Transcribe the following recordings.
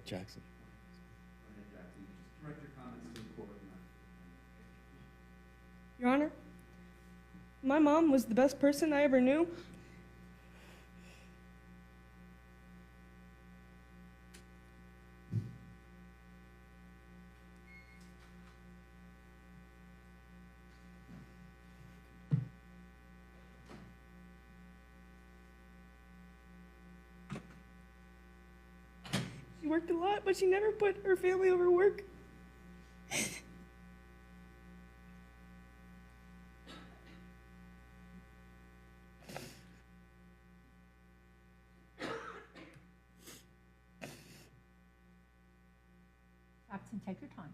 Jackson. Go ahead, Jackson. Just direct your comments to the court. Your Honor, my mom was the best person I ever knew. She worked a lot, but she never put her family over work. Jackson, take your time.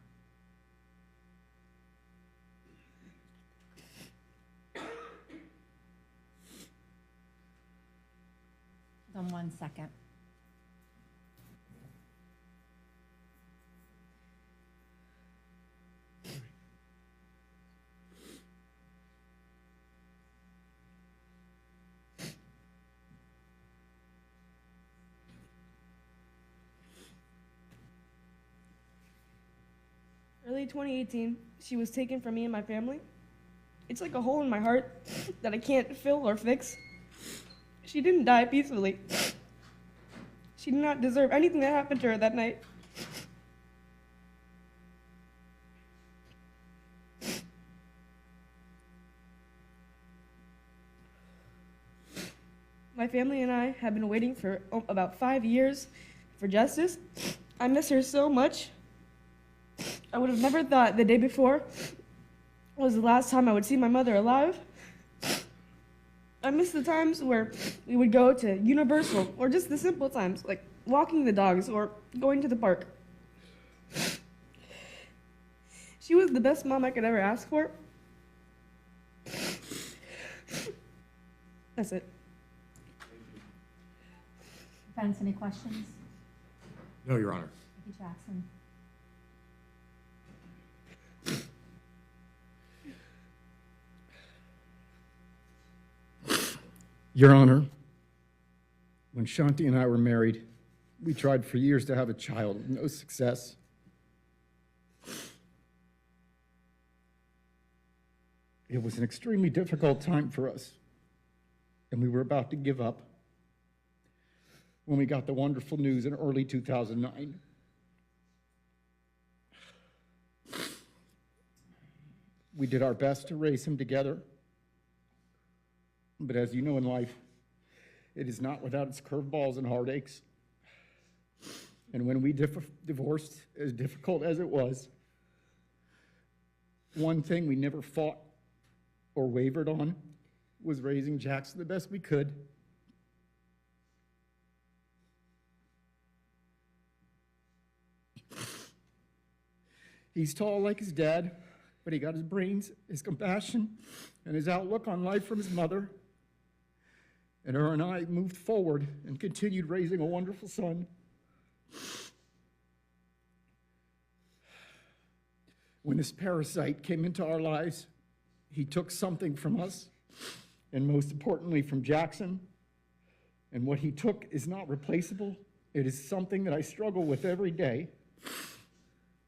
Hold on 1 second. Early 2018, she was taken from me and my family. It's like a hole in my heart that I can't fill or fix. She didn't die peacefully. She did not deserve anything that happened to her that night. My family and I have been waiting for about 5 years for justice. I miss her so much. I would have never thought the day before was the last time I would see my mother alive. I miss the times where we would go to Universal, or just the simple times, like walking the dogs or going to the park. She was the best mom I could ever ask for. That's it. Defense, any questions? No, Your Honor. Thank you, Jackson. Your Honor, when Shanti and I were married, we tried for years to have a child with no success. It was an extremely difficult time for us, and we were about to give up when we got the wonderful news in early 2009. We did our best to raise him together. But as you know in life, it is not without its curveballs and heartaches. And when we divorced, as difficult as it was, one thing we never fought or wavered on was raising Jackson the best we could. He's tall like his dad, but he got his brains, his compassion, and his outlook on life from his mother. And her and I moved forward and continued raising a wonderful son. When this parasite came into our lives, he took something from us, and most importantly from Jackson. And what he took is not replaceable. It is something that I struggle with every day.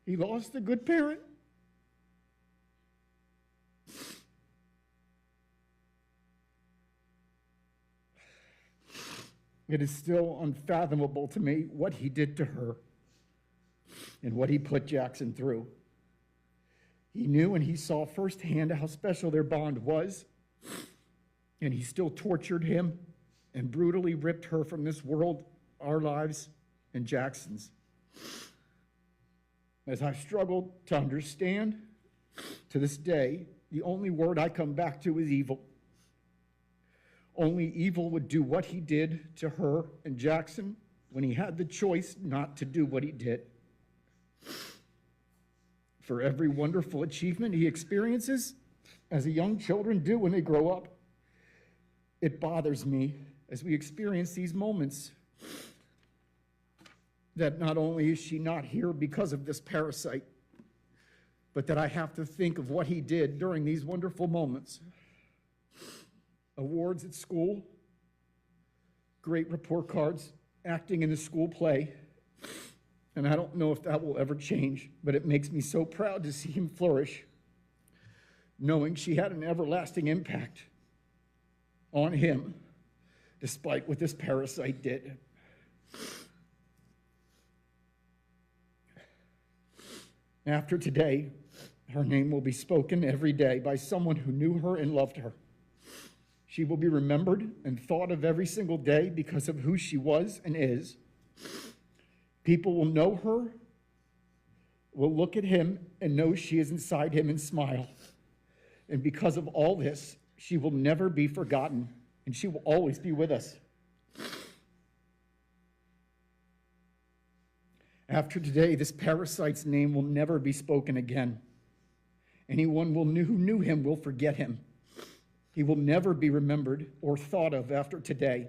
He lost a good parent. It is still unfathomable to me what he did to her and what he put Jackson through. He knew and he saw firsthand how special their bond was, and he still tortured him and brutally ripped her from this world, our lives, and Jackson's. As I've struggled to understand, to this day, the only word I come back to is evil. Only evil would do what he did to her and Jackson when he had the choice not to do what he did. For every wonderful achievement he experiences, as young children do when they grow up, it bothers me as we experience these moments that not only is she not here because of this parasite, but that I have to think of what he did during these wonderful moments. Awards at school, great report cards, acting in the school play, And I don't know if that will ever change, but it makes me so proud to see him flourish, knowing she had an everlasting impact on him, despite what this parasite did. After today, her name will be spoken every day by someone who knew her and loved her. She will be remembered and thought of every single day because of who she was and is. People will know her, will look at him and know she is inside him and smile. And because of all this, she will never be forgotten, and she will always be with us. After today, this parasite's name will never be spoken again. Anyone who knew him will forget him. He will never be remembered or thought of after today.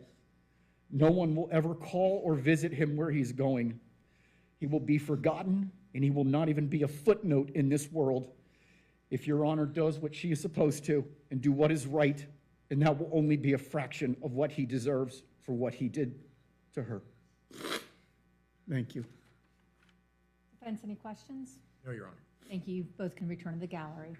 No one will ever call or visit him where he's going. He will be forgotten, and he will not even be a footnote in this world. If Your Honor does what she is supposed to and do what is right, and that will only be a fraction of what he deserves for what he did to her. Thank you. Defense, any questions? No, Your Honor. Thank you. You both can return to the gallery.